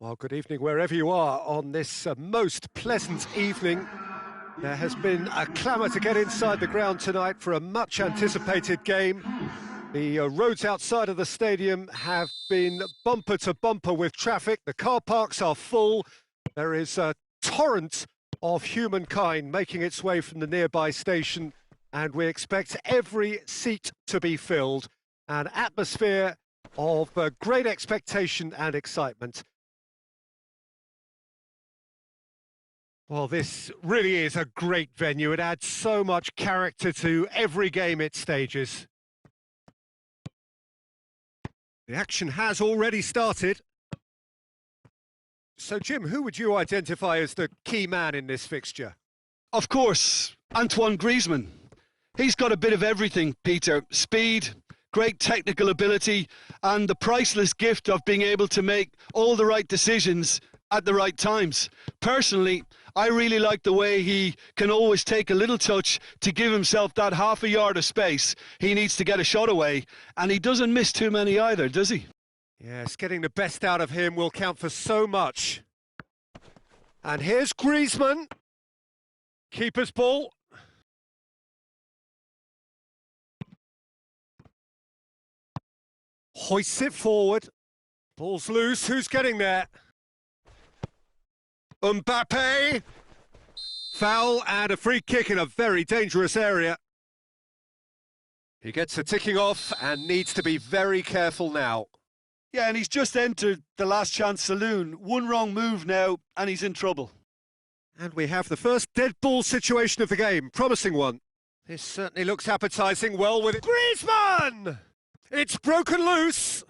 Well, good evening wherever you are on this most pleasant evening. There has been a clamour to get inside the ground tonight for a much-anticipated game. The roads outside of the stadium have been bumper to bumper with traffic. The car parks are full. There is a torrent of humankind making its way from the nearby station, and we expect every seat to be filled. An atmosphere of great expectation and excitement. Well, this really is a great venue. It adds so much character to every game it stages. The action has already started. So, Jim, who would you identify as the key man in this fixture? Of course, Antoine Griezmann. He's got a bit of everything, Peter. Speed, great technical ability, and the priceless gift of being able to make all the right decisions at the right times. Personally, I really like the way he can always take a little touch to give himself that half a yard of space. He needs to get a shot away, and he doesn't miss too many either, does he? Yes, getting the best out of him will count for so much. And here's Griezmann. Keeper's ball. Hoists it forward. Ball's loose. Who's getting there? Mbappe. Foul and a free kick in a very dangerous area. He gets a ticking off and needs to be very careful now. Yeah, and he's just entered the last chance saloon. One wrong move now, and he's in trouble. And we have the first dead ball situation of the game. Promising one. This certainly looks appetising. Well with it. Griezmann! It's broken loose.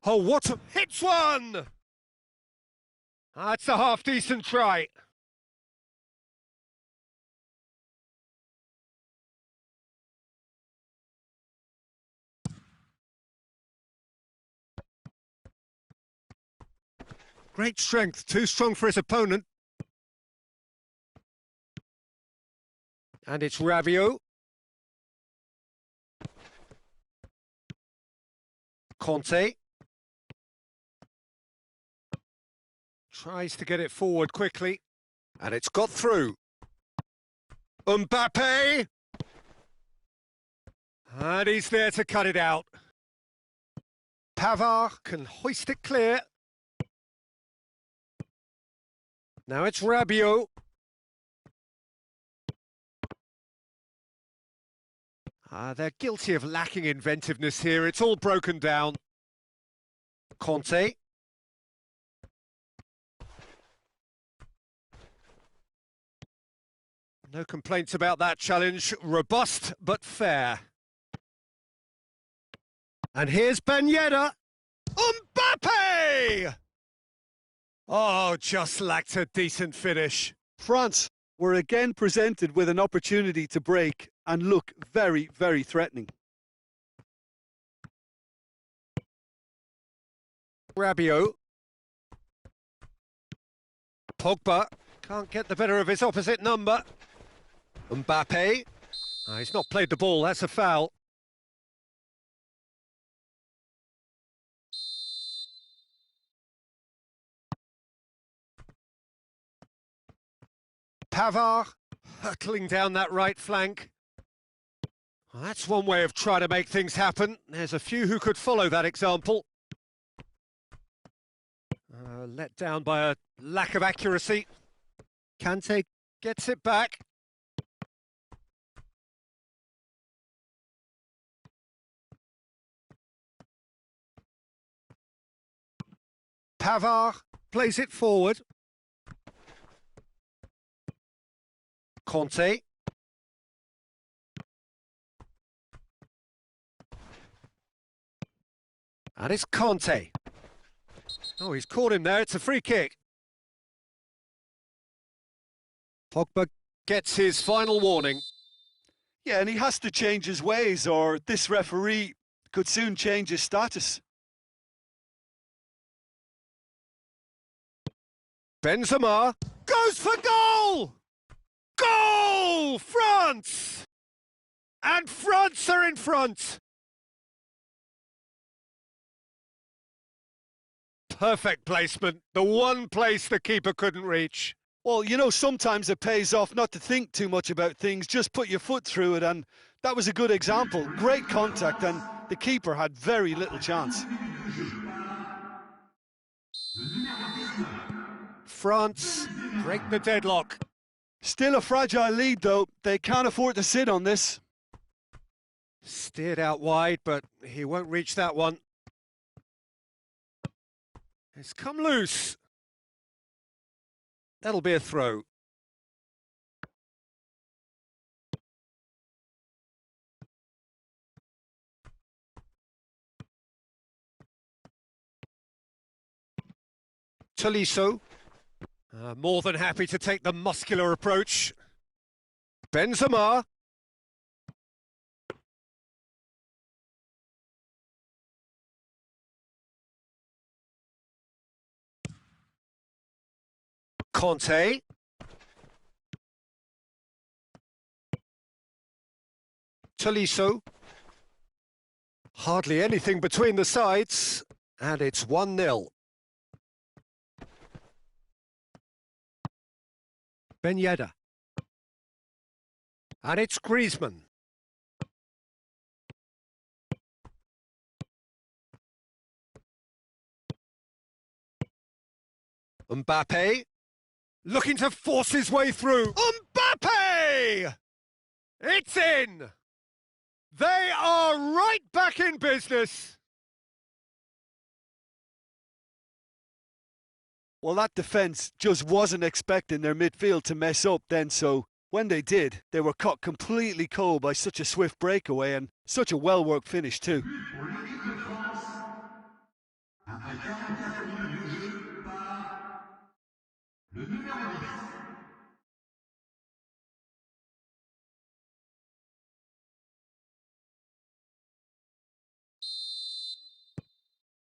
Oh, what a... Hits one! That's a half-decent try. Great strength, too strong for his opponent. And it's Rabiot. Conte. Tries to get it forward quickly. And it's got through. Mbappe! And he's there to cut it out. Pavard can hoist it clear. Now it's Rabiot. They're guilty of lacking inventiveness here. It's all broken down. Conte. No complaints about that challenge. Robust, but fair. And here's Ben Yedder. Mbappe! Oh, just lacked a decent finish. France were again presented with an opportunity to break and look very, very threatening. Rabiot. Pogba can't get the better of his opposite number. Mbappe. He's not played the ball, that's a foul. Pavard hurtling down that right flank. Well, that's one way of trying to make things happen. There's a few who could follow that example. Let down by a lack of accuracy. Kante gets it back. Pavard plays it forward. Conte. And it's Conte. Oh, he's caught him there. It's a free kick. Pogba gets his final warning. Yeah, and he has to change his ways, or this referee could soon change his status. Benzema goes for goal! Goal! France! And France are in front. Perfect placement, the one place the keeper couldn't reach. Well, you know, sometimes it pays off not to think too much about things, just put your foot through it, and that was a good example. Great contact, and the keeper had very little chance. France break the deadlock. Still a fragile lead, though. They can't afford to sit on this. Steered out wide, but he won't reach that one. It's come loose. That'll be a throw. Tolisso, more than happy to take the muscular approach. Benzema. Conte. Tolisso. Hardly anything between the sides, and it's 1-0. Ben Yedder. And it's Griezmann. Mbappe. Looking to force his way through. Mbappe! It's in! They are right back in business. Well, that defence just wasn't expecting their midfield to mess up then, so when they did, they were caught completely cold by such a swift breakaway and such a well-worked finish too.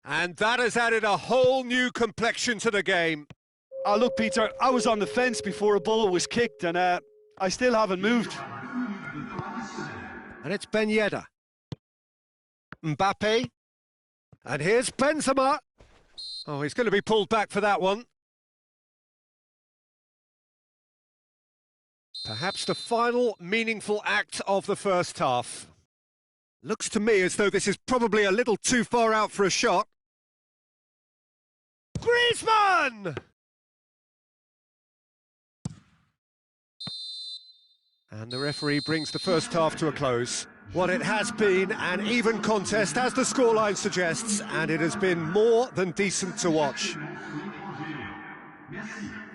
And that has added a whole new complexion to the game. Oh, look, Peter, I was on the fence before a ball was kicked, and I still haven't moved. And it's Ben Yedder. Mbappe. And here's Benzema. Oh, he's going to be pulled back for that one. Perhaps the final meaningful act of the first half. Looks to me as though this is probably a little too far out for a shot. Griezmann! And the referee brings the first half to a close. What it has been an even contest, as the scoreline suggests, and it has been more than decent to watch.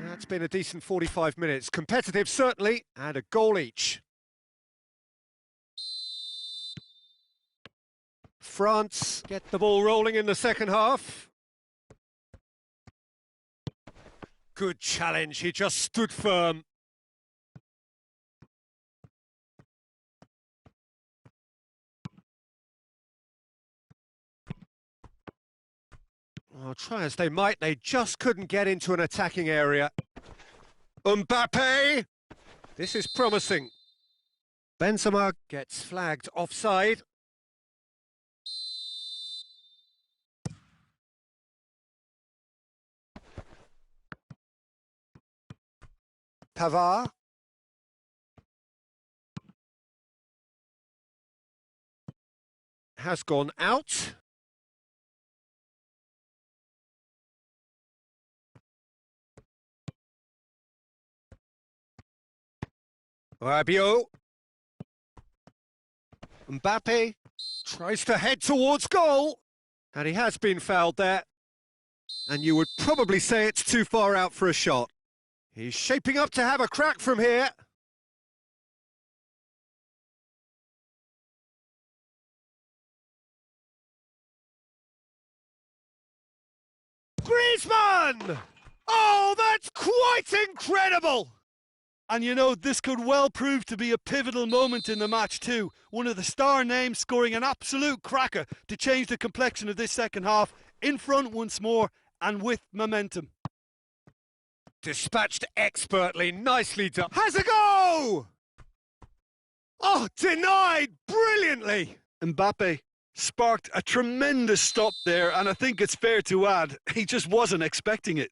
That's been a decent 45 minutes. Competitive, certainly, and a goal each. France get the ball rolling in the second half. Good challenge, he just stood firm. Oh, try as they might, they just couldn't get into an attacking area. Mbappe! This is promising. Benzema gets flagged offside. Pavard. Has gone out. Rabiot. Mbappe tries to head towards goal. And he has been fouled there. And you would probably say it's too far out for a shot. He's shaping up to have a crack from here. Griezmann! Oh, that's quite incredible! And you know, this could well prove to be a pivotal moment in the match too. One of the star names scoring an absolute cracker to change the complexion of this second half, in front once more and with momentum. Dispatched expertly, nicely done. Has a go! Oh, denied brilliantly! Mbappe sparked a tremendous stop there, and I think it's fair to add, he just wasn't expecting it.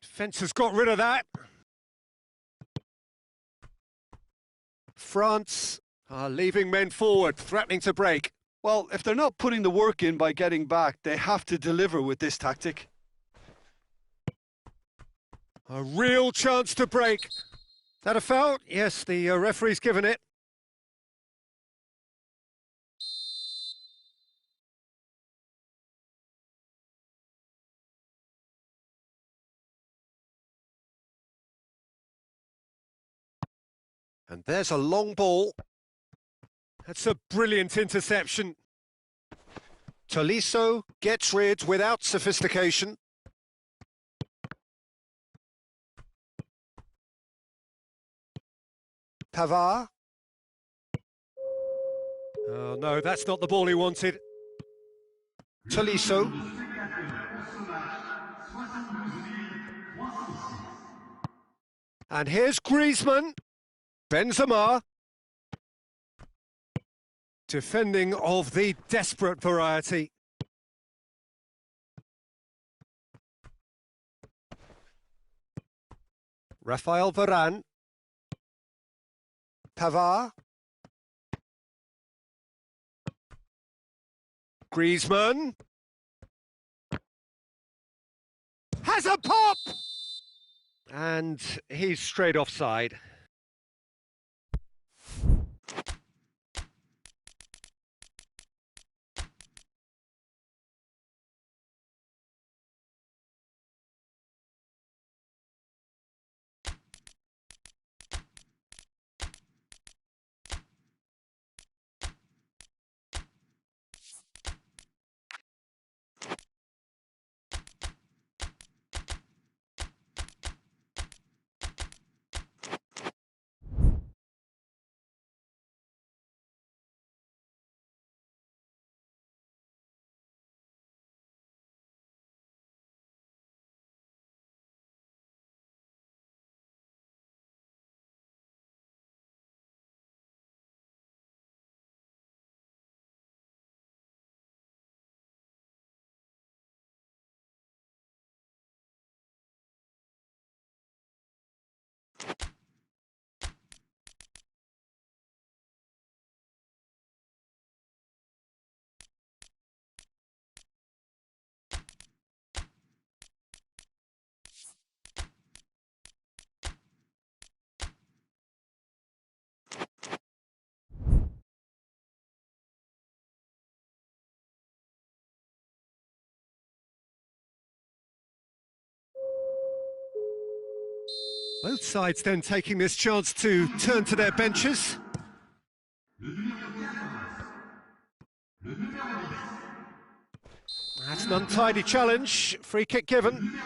Defence has got rid of that. France are leaving men forward, threatening to break. Well, if they're not putting the work in by getting back, they have to deliver with this tactic. A real chance to break. That a foul? Yes, the referee's given it. And there's a long ball. That's a brilliant interception. Tolisso gets rid without sophistication. Pavard. Oh no, that's not the ball he wanted. Tolisso. And here's Griezmann. Benzema. Defending of the desperate variety. Raphael Varane. Pavard. Griezmann. Has a pop! And he's straight offside. Both sides then taking this chance to turn to their benches. That's an untidy challenge. Free kick given.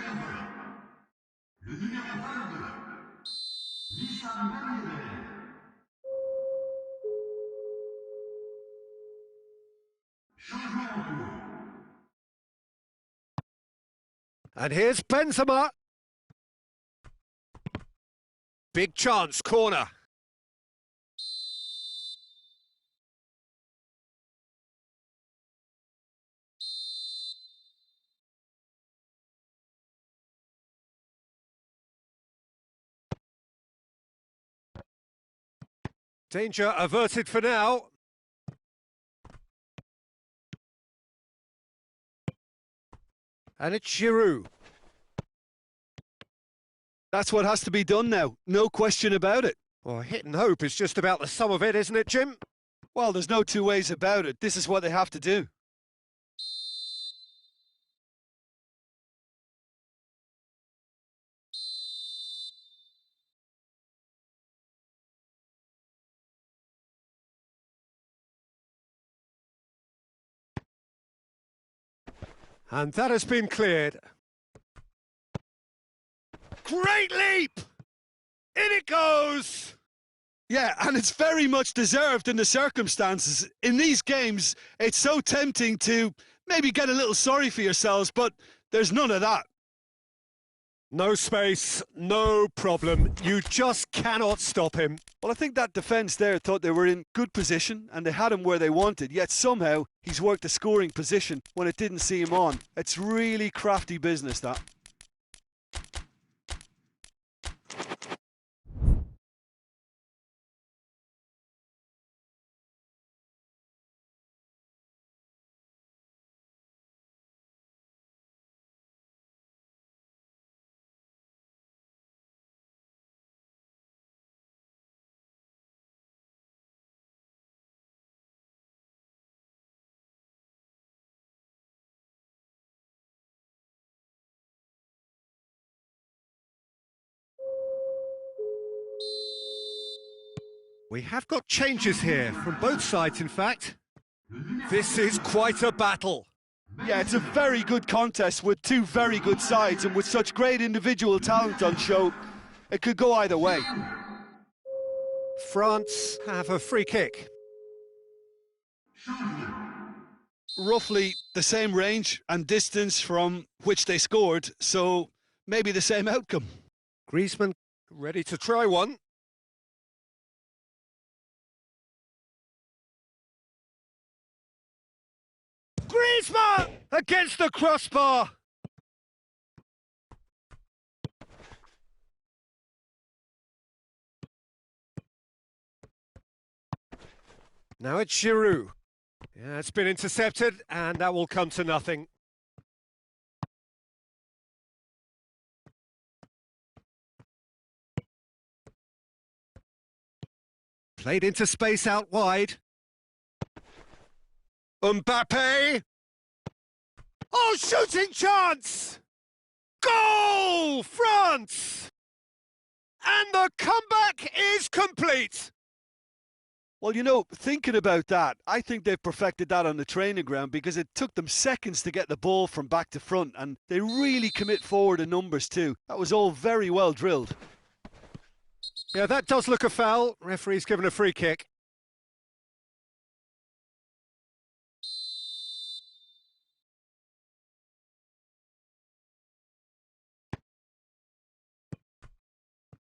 And here's Benzema. Big chance, corner. Danger averted for now. And it's Giroud. That's what has to be done now, no question about it. Well, hit and hope is just about the sum of it, isn't it, Jim? Well, there's no two ways about it. This is what they have to do. And that has been cleared. Great leap! In it goes! Yeah, and it's very much deserved in the circumstances. In these games, it's so tempting to maybe get a little sorry for yourselves, but there's none of that. No space, no problem. You just cannot stop him. Well, I think that defence there thought they were in good position and they had him where they wanted, yet somehow he's worked a scoring position when it didn't see him on. It's really crafty business, that. We have got changes here, from both sides in fact. This is quite a battle. Yeah, it's a very good contest with two very good sides, and with such great individual talent on show, it could go either way. France have a free kick. Roughly the same range and distance from which they scored, so maybe the same outcome. Griezmann ready to try one. Griezmann against the crossbar. Now it's Giroud. Yeah, it's been intercepted, and that will come to nothing. Played into space out wide. Mbappe! Oh, shooting chance! Goal, France! And the comeback is complete. Well, you know, thinking about that, I think they've perfected that on the training ground because it took them seconds to get the ball from back to front, and they really commit forward in numbers too. That was all very well drilled. Yeah, that does look a foul. Referee's given a free kick.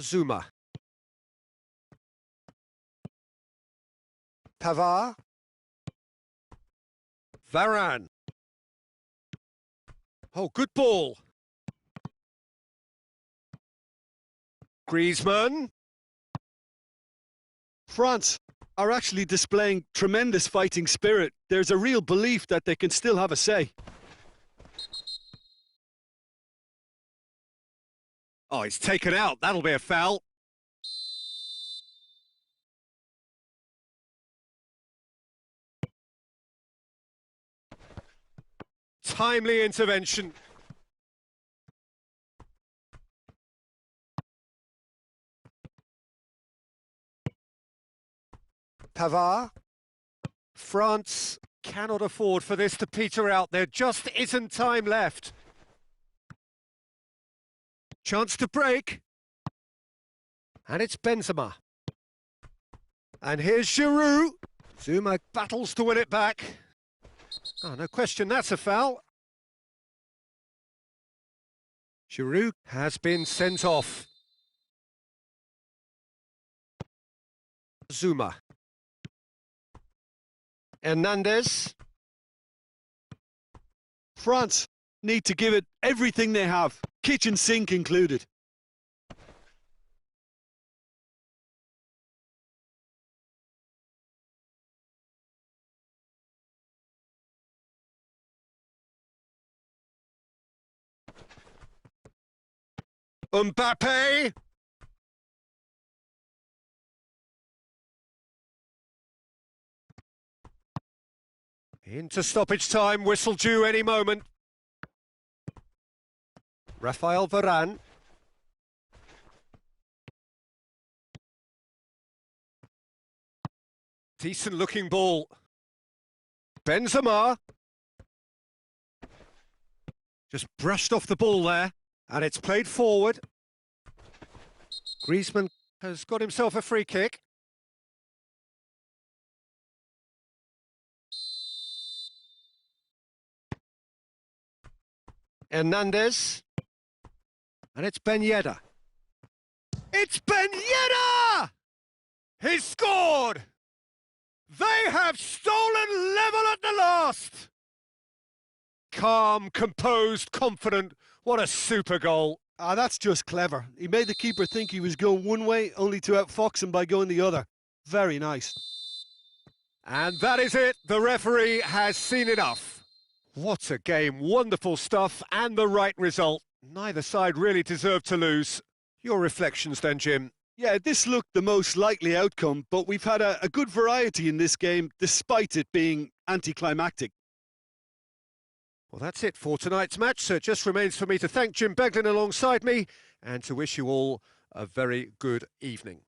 Zuma. Pavard. Varane. Oh, good ball. Griezmann. France are actually displaying tremendous fighting spirit. There's a real belief that they can still have a say. Oh, he's taken out. That'll be a foul. Timely intervention. Pavard. France cannot afford for this to peter out. There just isn't time left. Chance to break. And it's Benzema. And here's Giroud. Zuma battles to win it back. Oh, no question, that's a foul. Giroud has been sent off. Zuma. Hernandez. France need to give it everything they have, kitchen sink included. Mbappe. Into stoppage time, whistle due any moment. Raphael Varane. Decent looking ball. Benzema. Just brushed off the ball there, and it's played forward. Griezmann has got himself a free kick. Hernandez. And it's Ben Yedder. It's Ben Yedder! He's scored! They have stolen level at the last! Calm, composed, confident. What a super goal. Ah, that's just clever. He made the keeper think he was going one way, only to outfox him by going the other. Very nice. And that is it. The referee has seen enough. What a game. Wonderful stuff and the right result. Neither side really deserved to lose. Your reflections then, Jim? Yeah, this looked the most likely outcome, but we've had a good variety in this game, despite it being anticlimactic. Well, that's it for tonight's match, so it just remains for me to thank Jim Beglin alongside me and to wish you all a very good evening.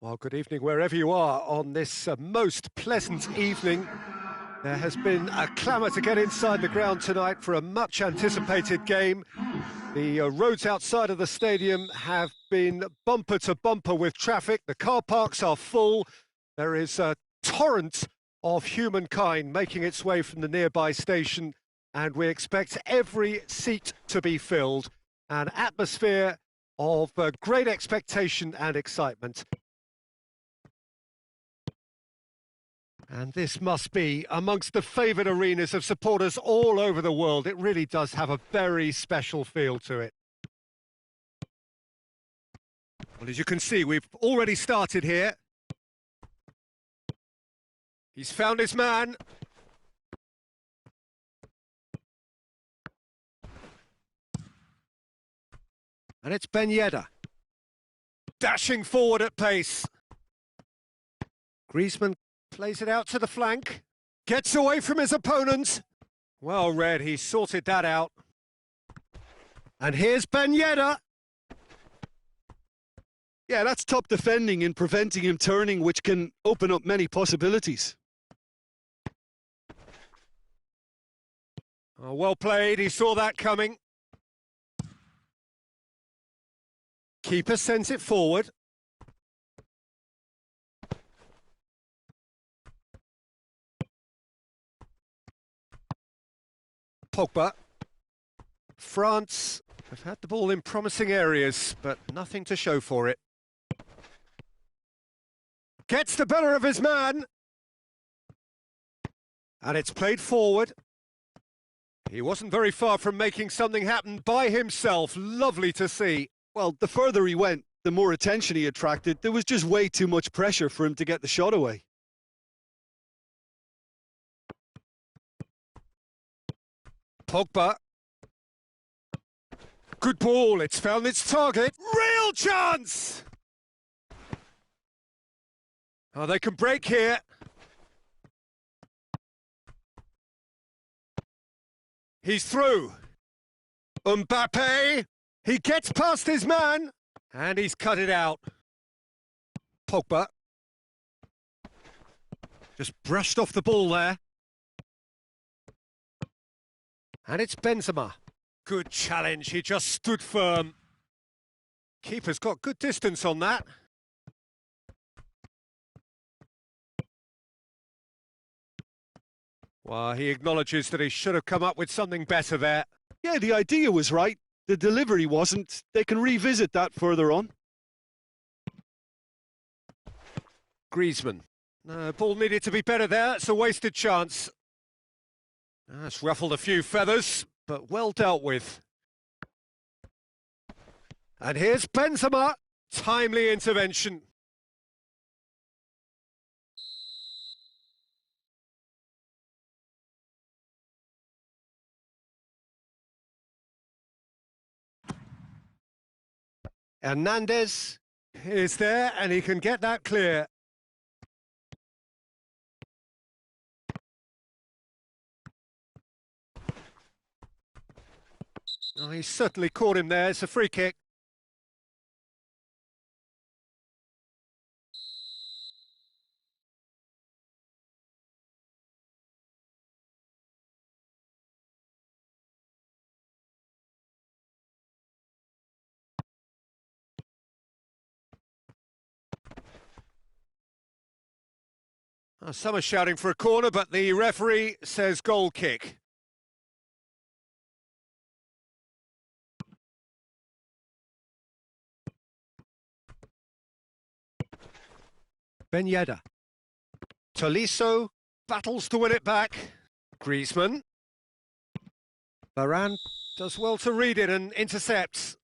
Well, good evening wherever you are on this most pleasant evening. There has been a clamour to get inside the ground tonight for a much anticipated game. The roads outside of the stadium have been bumper to bumper with traffic. The car parks are full. There is a torrent of humankind making its way from the nearby station, and we expect every seat to be filled. An atmosphere of great expectation and excitement. And this must be amongst the favoured arenas of supporters all over the world. It really does have a very special feel to it. Well, as you can see, we've already started here. He's found his man. And it's Ben Yedder. Dashing forward at pace. Griezmann plays it out to the flank. Gets away from his opponent. Well read, he sorted that out. And here's Ben Yedder. Yeah, that's top defending and preventing him turning, which can open up many possibilities. Oh, well played, he saw that coming. Keeper sends it forward. Pogba. France have had the ball in promising areas, but nothing to show for it. Gets the better of his man. And it's played forward. He wasn't very far from making something happen by himself. Lovely to see. Well, the further he went, the more attention he attracted. There was just way too much pressure for him to get the shot away. Pogba. Good ball, it's found its target. Real chance! Oh, they can break here. He's through. Mbappe. He gets past his man. And he's cut it out. Pogba. Just brushed off the ball there. And it's Benzema. Good challenge, he just stood firm. Keeper's got good distance on that. Well, he acknowledges that he should have come up with something better there. Yeah, the idea was right. The delivery wasn't. They can revisit that further on. Griezmann. No, ball needed to be better there. It's a wasted chance. That's ruffled a few feathers, but well dealt with. And here's Benzema. Timely intervention. Hernandez is there, and he can get that clear. Oh, he certainly caught him there. It's a free kick. Oh, some are shouting for a corner, but the referee says goal kick. Ben Yedder. Tolisso battles to win it back. Griezmann. Varane does well to read it and intercepts.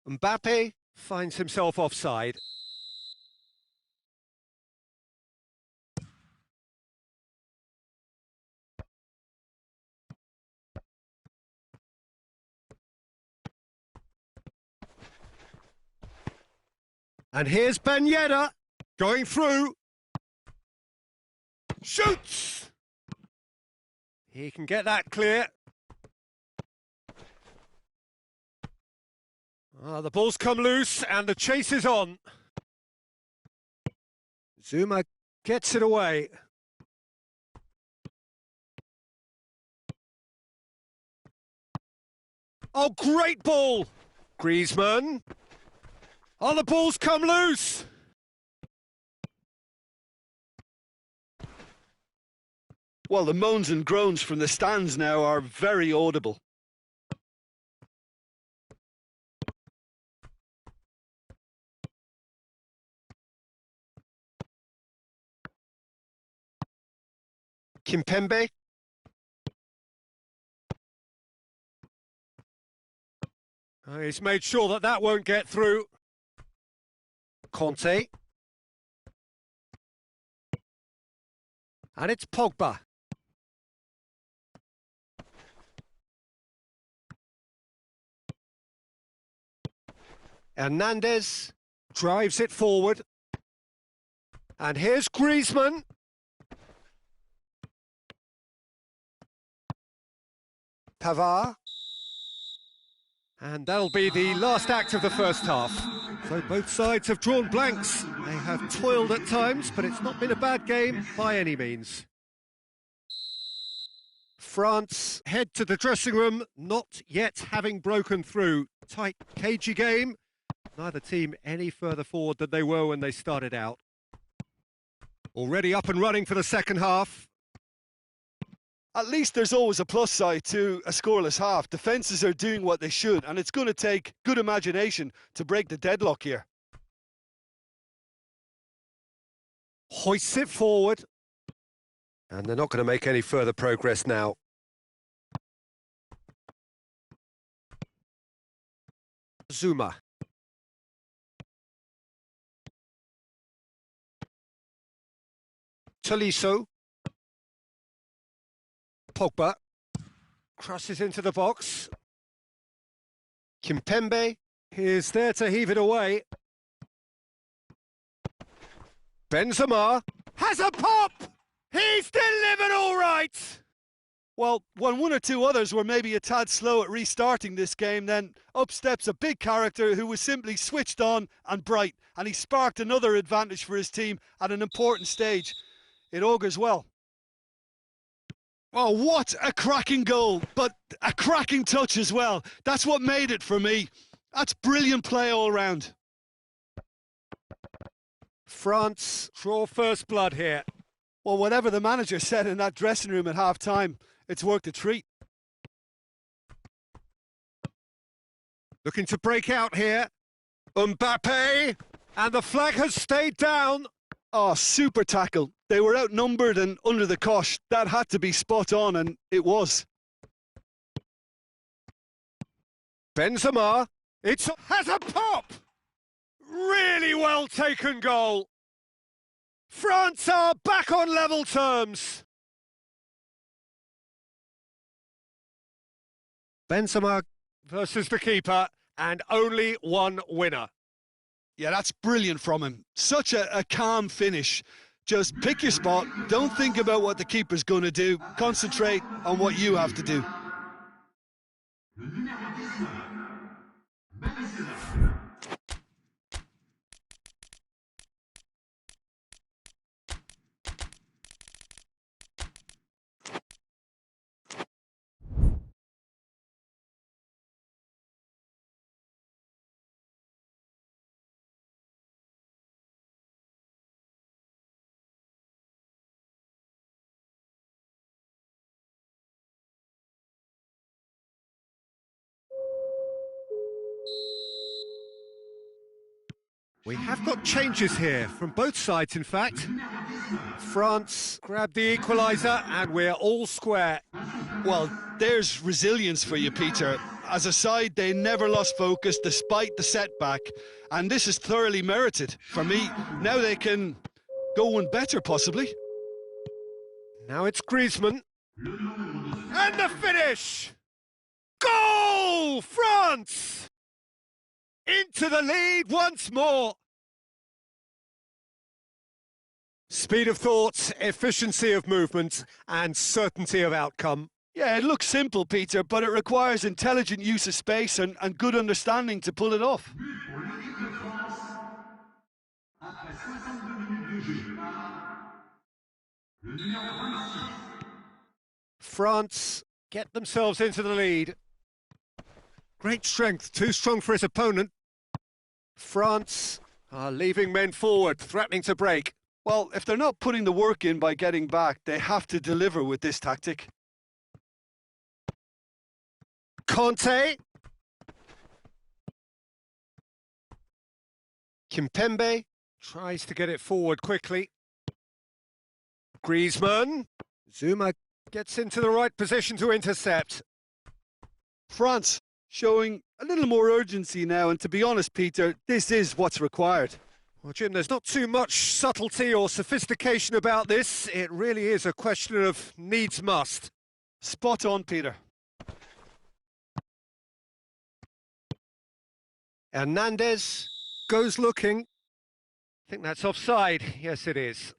Mbappe finds himself offside. And here's Ben Yedder going through. Shoots! He can get that clear. Oh, the ball's come loose and the chase is on. Zuma gets it away. Oh, great ball! Griezmann. Oh, the ball's come loose! Well, the moans and groans from the stands now are very audible. Kimpembe. He's made sure that that won't get through. Conte. And it's Pogba. Hernandez drives it forward. And here's Griezmann. Pavard. And that'll be the last act of the first half. So both sides have drawn blanks. They have toiled at times, but it's not been a bad game by any means. France head to the dressing room, not yet having broken through. Tight, cagey game. Neither team any further forward than they were when they started out. Already up and running for the second half. At least there's always a plus side to a scoreless half. Defences are doing what they should, and it's going to take good imagination to break the deadlock here. Hoists it forward. And they're not going to make any further progress now. Zuma. Tolisso. Pogba. Crosses into the box. Kimpembe is there to heave it away. Benzema has a pop! He's delivered all right! Well, when one or two others were maybe a tad slow at restarting this game, then up steps a big character who was simply switched on and bright, and he sparked another advantage for his team at an important stage. It augurs well. Oh, what a cracking goal, but a cracking touch as well. That's what made it for me. That's brilliant play all round. France draw first blood here. Well, whatever the manager said in that dressing room at half-time, it's worked a treat. Looking to break out here. Mbappe, and the flag has stayed down. Oh, super tackle. They were outnumbered and under the cosh. That had to be spot on, and it was. Benzema, has a pop! Really well taken goal. France are back on level terms. Benzema versus the keeper, and only one winner. Yeah, that's brilliant from him. Such a calm finish. Just pick your spot. Don't think about what the keeper's going to do. Concentrate on what you have to do. We have got changes here, from both sides in fact. France grabbed the equaliser and we're all square. Well, there's resilience for you, Peter. As a side, they never lost focus despite the setback, and this is thoroughly merited. For me, now they can go one better, possibly. Now it's Griezmann. And the finish! Goal! France! Into the lead once more. Speed of thought, efficiency of movement, and certainty of outcome. Yeah, it looks simple, Peter, but it requires intelligent use of space and good understanding to pull it off. France get themselves into the lead. Great strength, too strong for his opponent. France are leaving men forward, threatening to break. Well, if they're not putting the work in by getting back, they have to deliver with this tactic. Conte. Kimpembe tries to get it forward quickly. Griezmann. Zuma gets into the right position to intercept. France showing a little more urgency now, and to be honest, Peter, this is what's required. Well, Jim, there's not too much subtlety or sophistication about this. It really is a question of needs must. Spot on, Peter. Hernandez goes looking. I think that's offside. Yes, it is.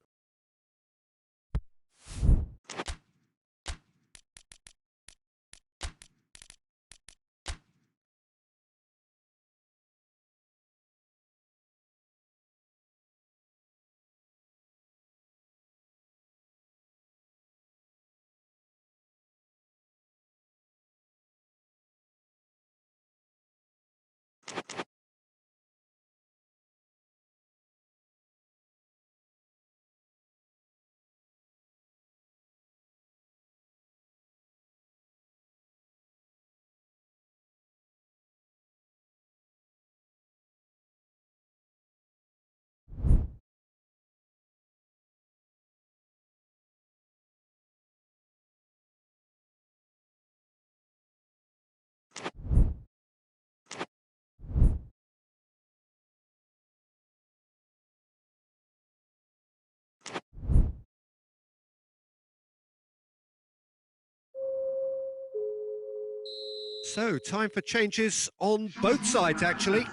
So, time for changes on both sides, actually.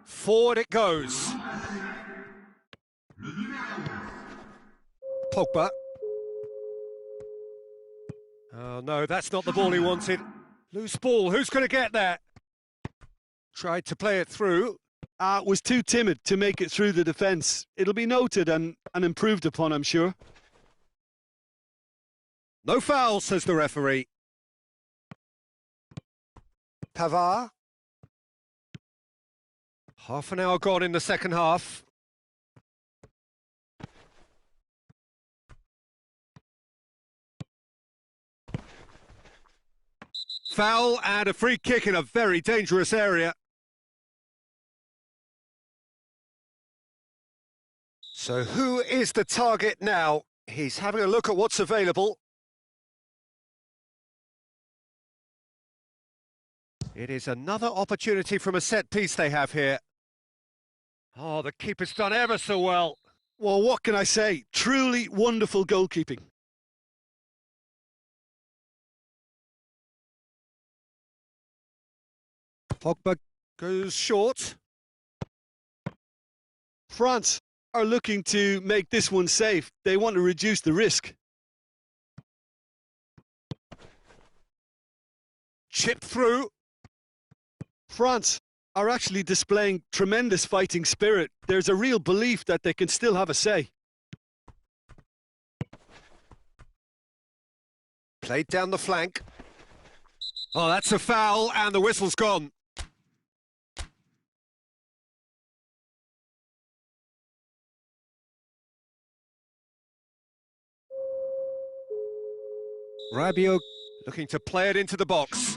Forward it goes. Pogba. Oh no, that's not the ball he wanted. Loose ball, who's going to get that? Tried to play it through. Was too timid to make it through the defence. It'll be noted and improved upon, I'm sure. No foul, says the referee. Pavard. Half an hour gone in the second half. Foul and a free kick in a very dangerous area. So who is the target now? He's having a look at what's available. It is another opportunity from a set piece they have here. Oh, the keeper's done ever so well. Well, what can I say? Truly wonderful goalkeeping. Pogba goes short. France are looking to make this one safe. They want to reduce the risk. Chip through. France are actually displaying tremendous fighting spirit. There's a real belief that they can still have a say. Played down the flank. Oh, that's a foul, and the whistle's gone. Rabiot looking to play it into the box.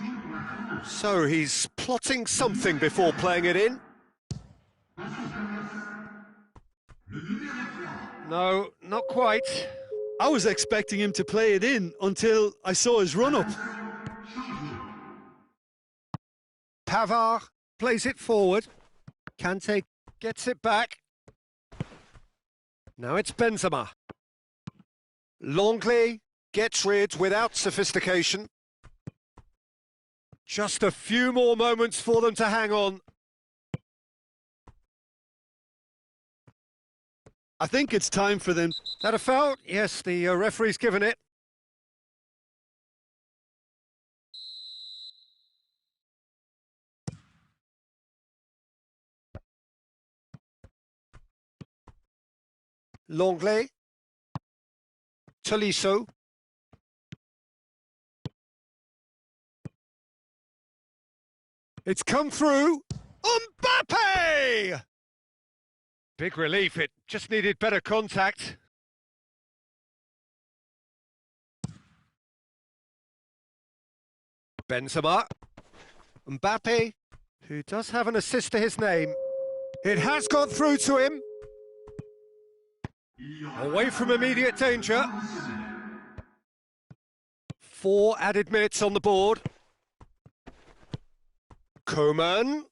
So he's plotting something before playing it in. No, not quite. I was expecting him to play it in until I saw his run-up. Pavard plays it forward. Kante gets it back. Now it's Benzema. Longley gets rid without sophistication. Just a few more moments for them to hang on. I think it's time for them. Is that a foul? Yes, the referee's given it. Longley. Tolisso. It's come through. Mbappe! Big relief, it just needed better contact. Benzema. Mbappe, who does have an assist to his name. It has got through to him. Away from immediate danger. 4 added minutes on the board. Coman.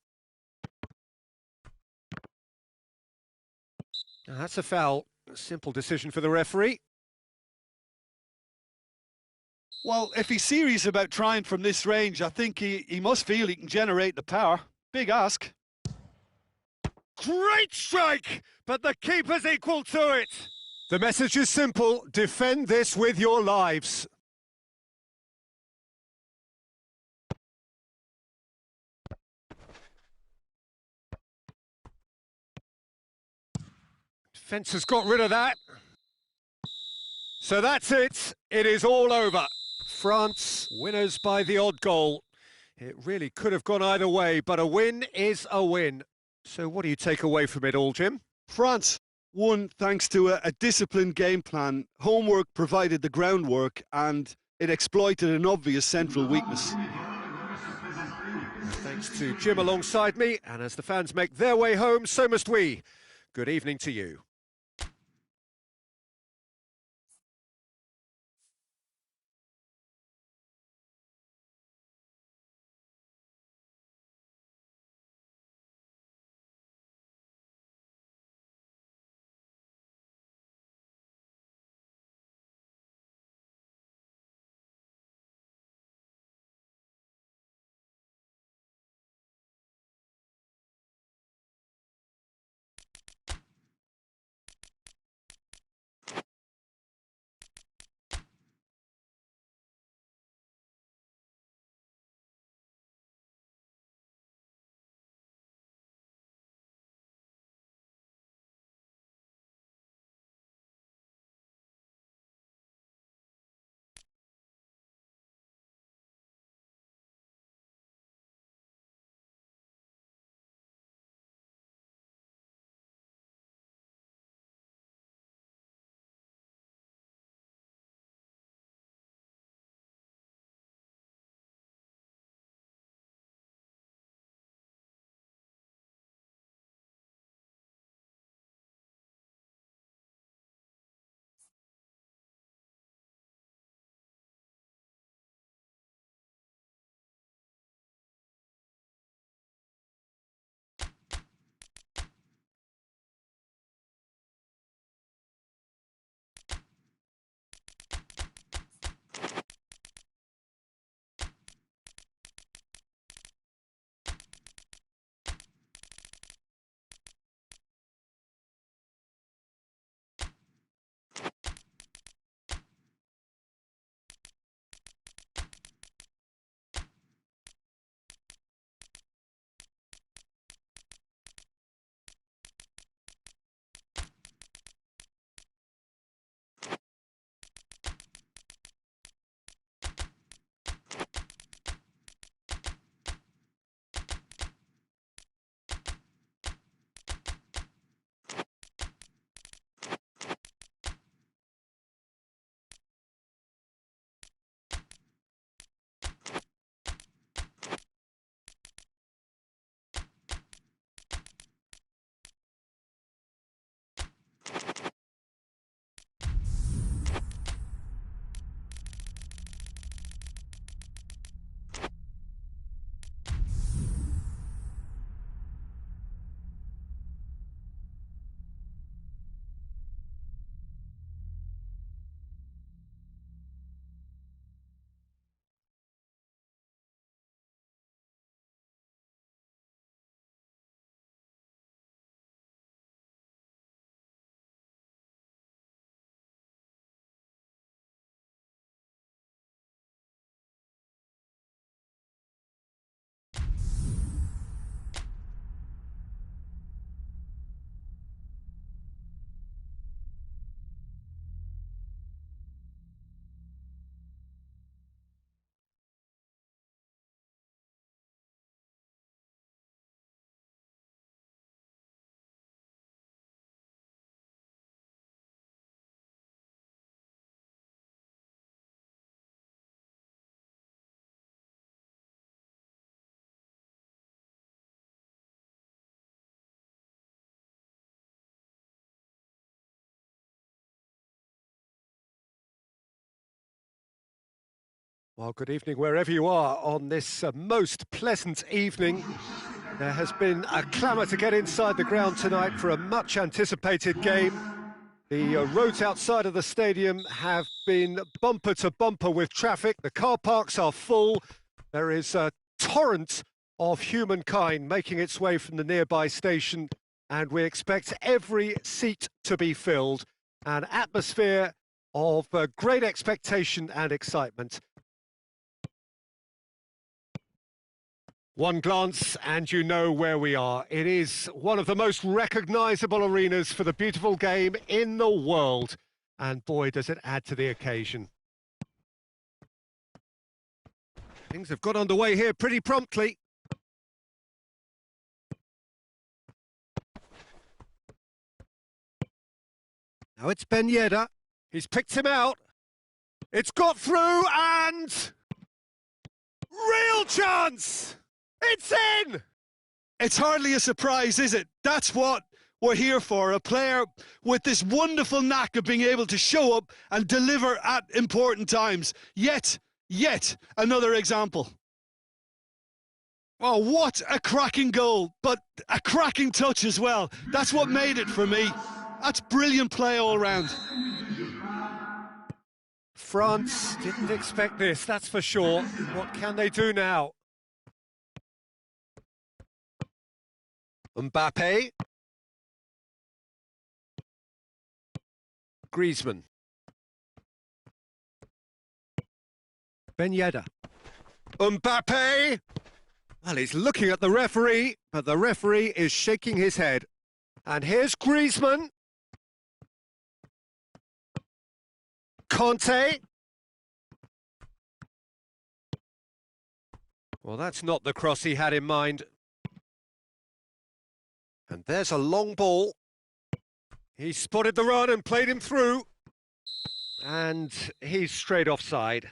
Now that's a foul. A simple decision for the referee. Well, if he's serious about trying from this range, I think he must feel he can generate the power. Big ask. Great strike, but the keeper's equal to it. The message is simple: defend this with your lives. Defence has got rid of that. So that's it. It is all over. France winners by the odd goal. It really could have gone either way, but a win is a win. So what do you take away from it all, Jim? France won thanks to a disciplined game plan. Homework provided the groundwork and it exploited an obvious central weakness. Thanks to Jim alongside me, and as the fans make their way home, so must we. Good evening to you. Well, good evening wherever you are on this most pleasant evening. There has been a clamour to get inside the ground tonight for a much anticipated game. The roads outside of the stadium have been bumper to bumper with traffic. The car parks are full. There is a torrent of humankind making its way from the nearby station, and we expect every seat to be filled. An atmosphere of great expectation and excitement. One glance and you know where we are. It is one of the most recognisable arenas for the beautiful game in the world. And boy, does it add to the occasion. Things have got underway here pretty promptly. Now it's Ben Yedder. He's picked him out. It's got through and... real chance! It's in! It's hardly a surprise, is it? That's what we're here for. A player with this wonderful knack of being able to show up and deliver at important times. Yet another example. Oh, what a cracking goal, but a cracking touch as well. That's what made it for me. That's brilliant play all round. France didn't expect this, that's for sure. What can they do now? Mbappe. Griezmann. Ben Yedder. Mbappe! Well, he's looking at the referee, but the referee is shaking his head. And here's Griezmann. Conte. Well, that's not the cross he had in mind. And there's a long ball. He spotted the run and played him through. And he's straight offside.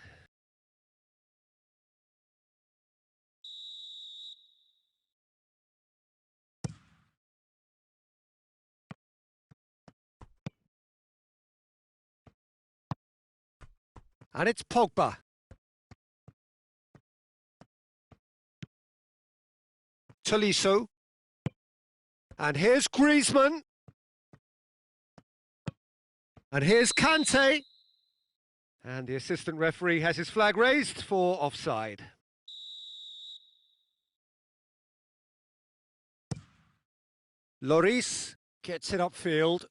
And it's Pogba. Tolisso. And here's Griezmann. And here's Kante. And the assistant referee has his flag raised for offside. Lloris gets it upfield.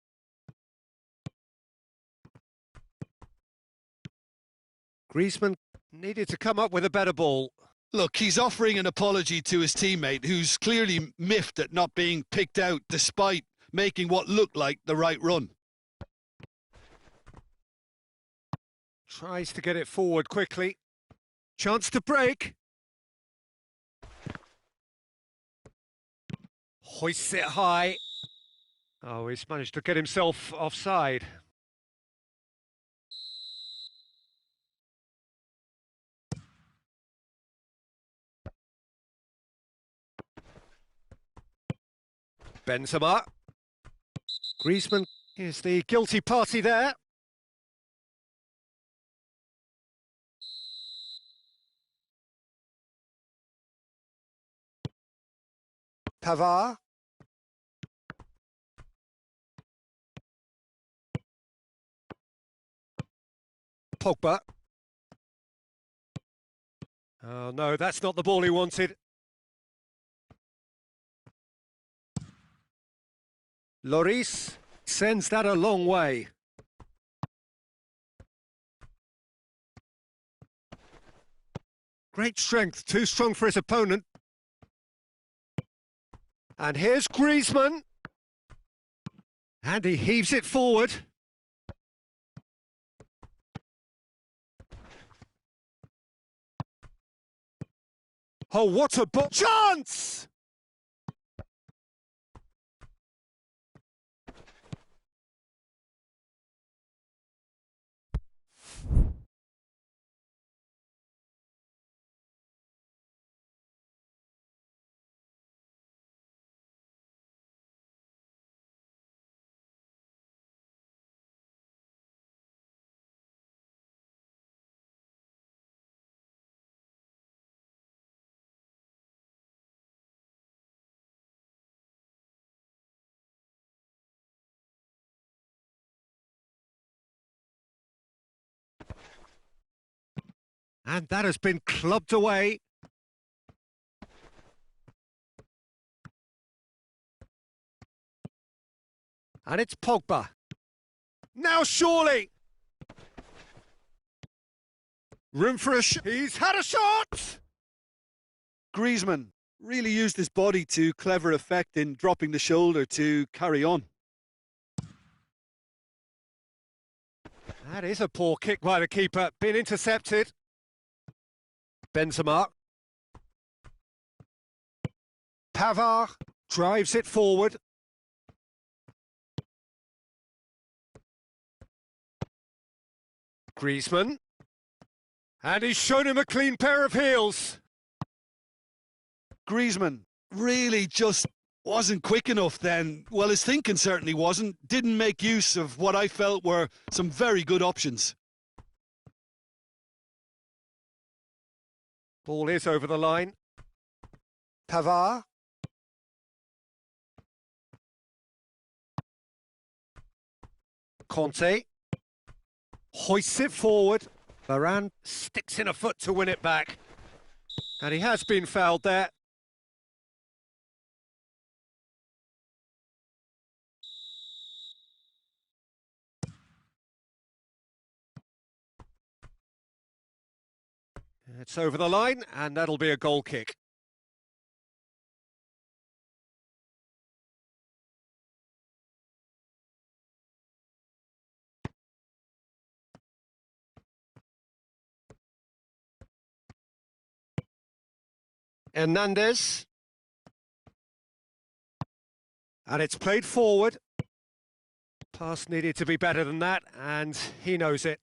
Griezmann needed to come up with a better ball. Look, he's offering an apology to his teammate, who's clearly miffed at not being picked out despite making what looked like the right run. Tries to get it forward quickly. Chance to break. Hoists it high. Oh, he's managed to get himself offside. Benzema. Griezmann is the guilty party there. Pavard. Pogba. Oh no, that's not the ball he wanted. Lloris sends that a long way. Great strength, too strong for his opponent. And here's Griezmann. And he heaves it forward. Oh, what a ball! Chance! And that has been clubbed away. And it's Pogba. Now surely! Room for a shot. He's had a shot! Griezmann really used his body to clever effect in dropping the shoulder to carry on. That is a poor kick by the keeper. Been intercepted. Benzema. Pavard drives it forward. Griezmann. And he's shown him a clean pair of heels. Griezmann really just wasn't quick enough then. Well, his thinking certainly wasn't. Didn't make use of what I felt were some very good options. Ball is over the line. Pavard. Conte. Hoists it forward. Varane sticks in a foot to win it back. And he has been fouled there. It's over the line, and that'll be a goal kick. Hernandez. And it's played forward. Pass needed to be better than that, and he knows it.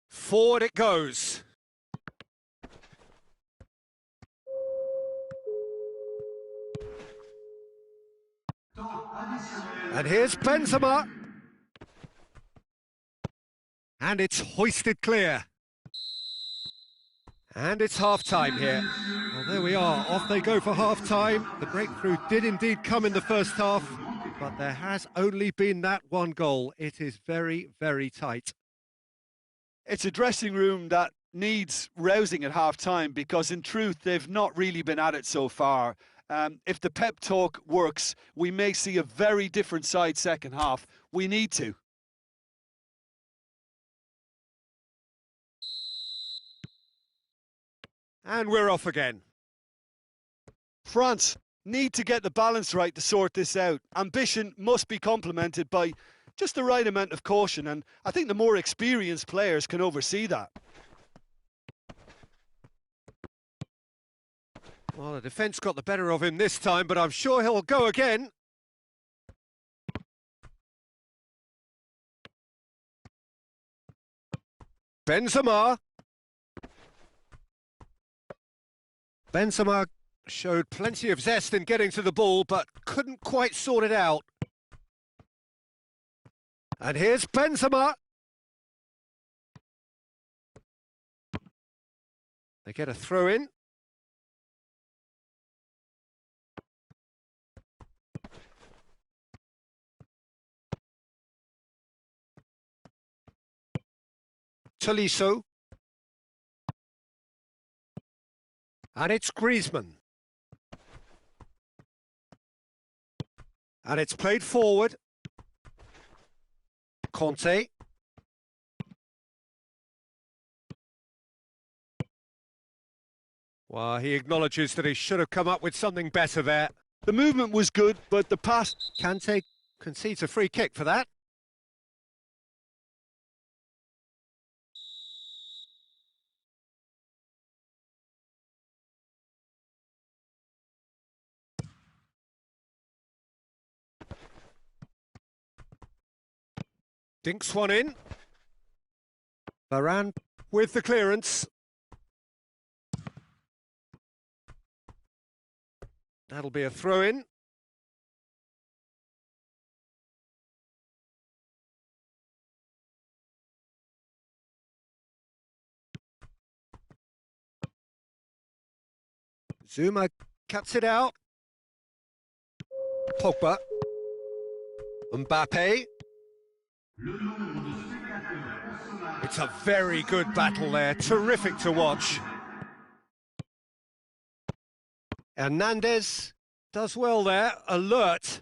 Forward it goes. And here's Benzema. And it's hoisted clear. And it's half-time here. Well, there we are. Off they go for half-time. The breakthrough did indeed come in the first half, but there has only been that one goal. It is very, very tight. It's a dressing room that needs rousing at half-time because, in truth, they've not really been at it so far. If the pep talk works, we may see a very different side second half. We need to. And we're off again. France need to get the balance right to sort this out. Ambition must be complemented by just the right amount of caution, and I think the more experienced players can oversee that. Well, the defence got the better of him this time, but I'm sure he'll go again. Benzema. Benzema showed plenty of zest in getting to the ball, but couldn't quite sort it out. And here's Benzema. They get a throw in. Tolisso. And it's Griezmann. And it's played forward. Conte. Well, he acknowledges that he should have come up with something better there. The movement was good, but the pass... Kante concedes a free kick for that. Dinks one in. Varane with the clearance. That'll be a throw-in. Zuma cuts it out. Pogba. Mbappe. It's a very good battle there, terrific to watch. Hernandez does well there, alert.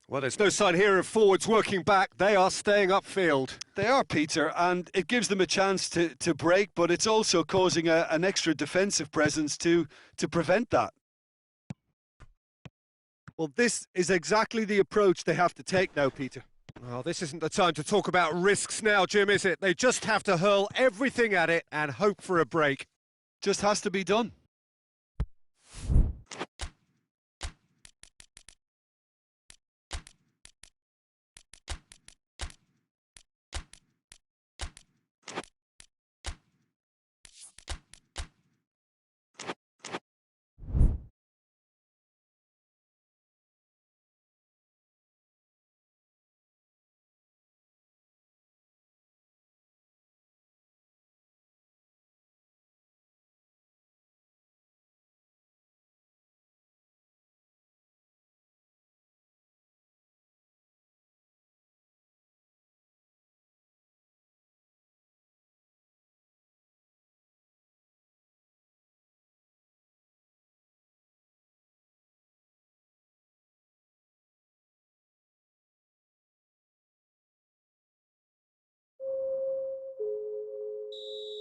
Well, there's no sign here of forwards working back. They are staying upfield. They are, Peter, and it gives them a chance to break, but it's also causing an extra defensive presence to prevent that. Well, this is exactly the approach they have to take now, Peter. Well, this isn't the time to talk about risks now, Jim, is it? They just have to hurl everything at it and hope for a break. Just has to be done.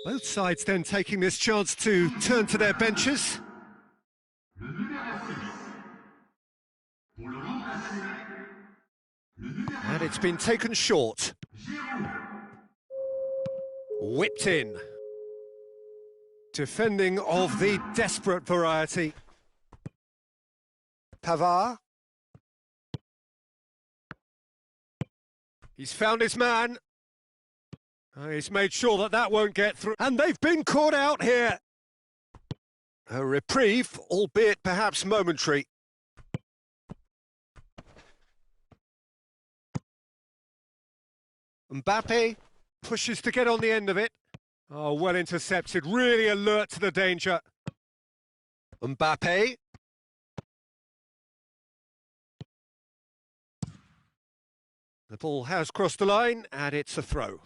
Both sides then taking this chance to turn to their benches. And it's been taken short. Whipped in. Defending of the desperate variety. Pavard. He's found his man. He's made sure that that won't get through. And they've been caught out here. A reprieve, albeit perhaps momentary. Mbappe pushes to get on the end of it. Oh, well intercepted, really alert to the danger. Mbappe. The ball has crossed the line, and it's a throw.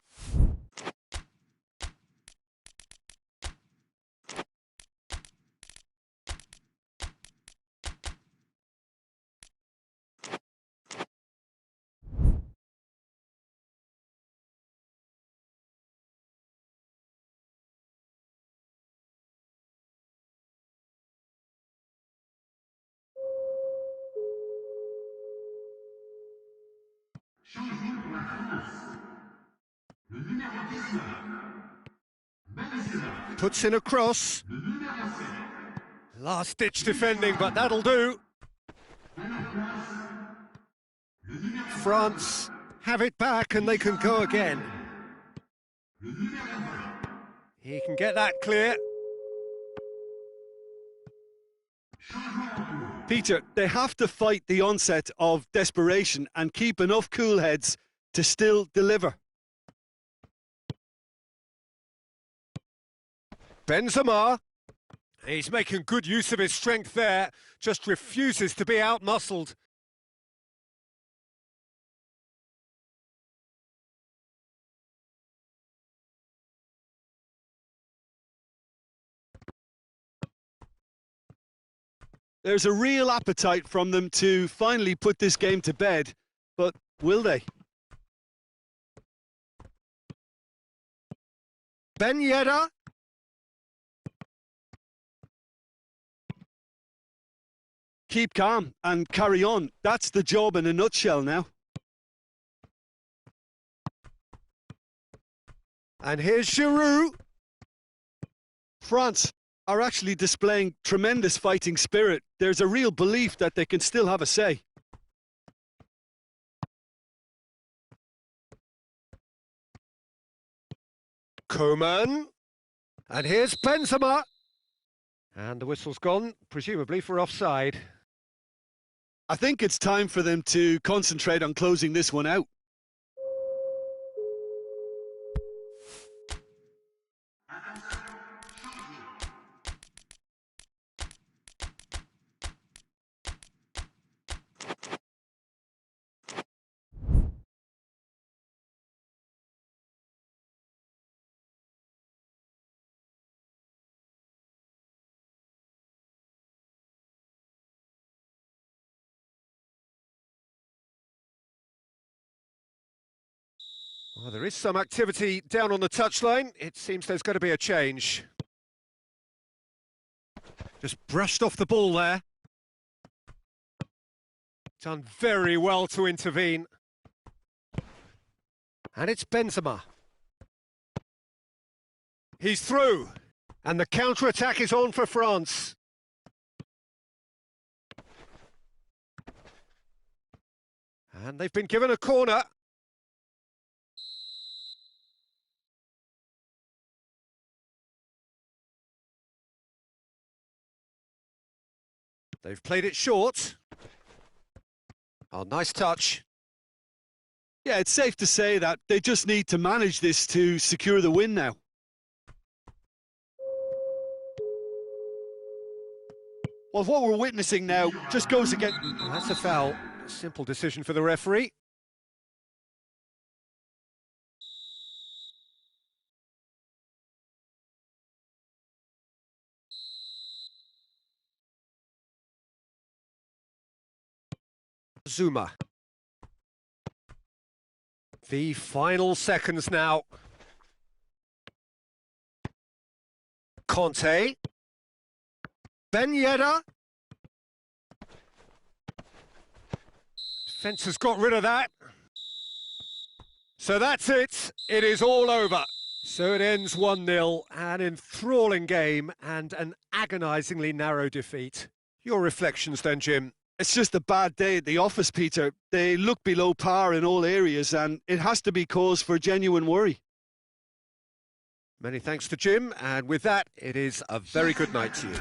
Puts in a cross. Last-ditch defending, but that'll do. France have it back and they can go again. He can get that clear. Peter, they have to fight the onset of desperation and keep enough cool heads to still deliver. Benzema. He's making good use of his strength there, just refuses to be out-muscled. There's a real appetite from them to finally put this game to bed, but will they? Ben Yedder. Keep calm and carry on. That's the job in a nutshell now. And here's Giroud. France are actually displaying tremendous fighting spirit. There's a real belief that they can still have a say. Coman. And here's Benzema. And the whistle's gone, presumably for offside. I think it's time for them to concentrate on closing this one out. Well, there is some activity down on the touchline. It seems there's going to be a change. Just brushed off the ball there. Done very well to intervene. And it's Benzema. He's through. And the counter-attack is on for France. And they've been given a corner. They've played it short. Oh, nice touch. Yeah, it's safe to say that they just need to manage this to secure the win now. Well, what we're witnessing now just goes against... Well, that's a foul. Simple decision for the referee. Zuma. The final seconds now. Conte. Ben Yedder. Defence has got rid of that. So that's it. It is all over. So it ends 1-0, an enthralling game and an agonisingly narrow defeat. Your reflections then, Jim? It's just a bad day at the office, Peter. They look below par in all areas, and it has to be cause for genuine worry. Many thanks to Jim, and with that, it is a very good night to you.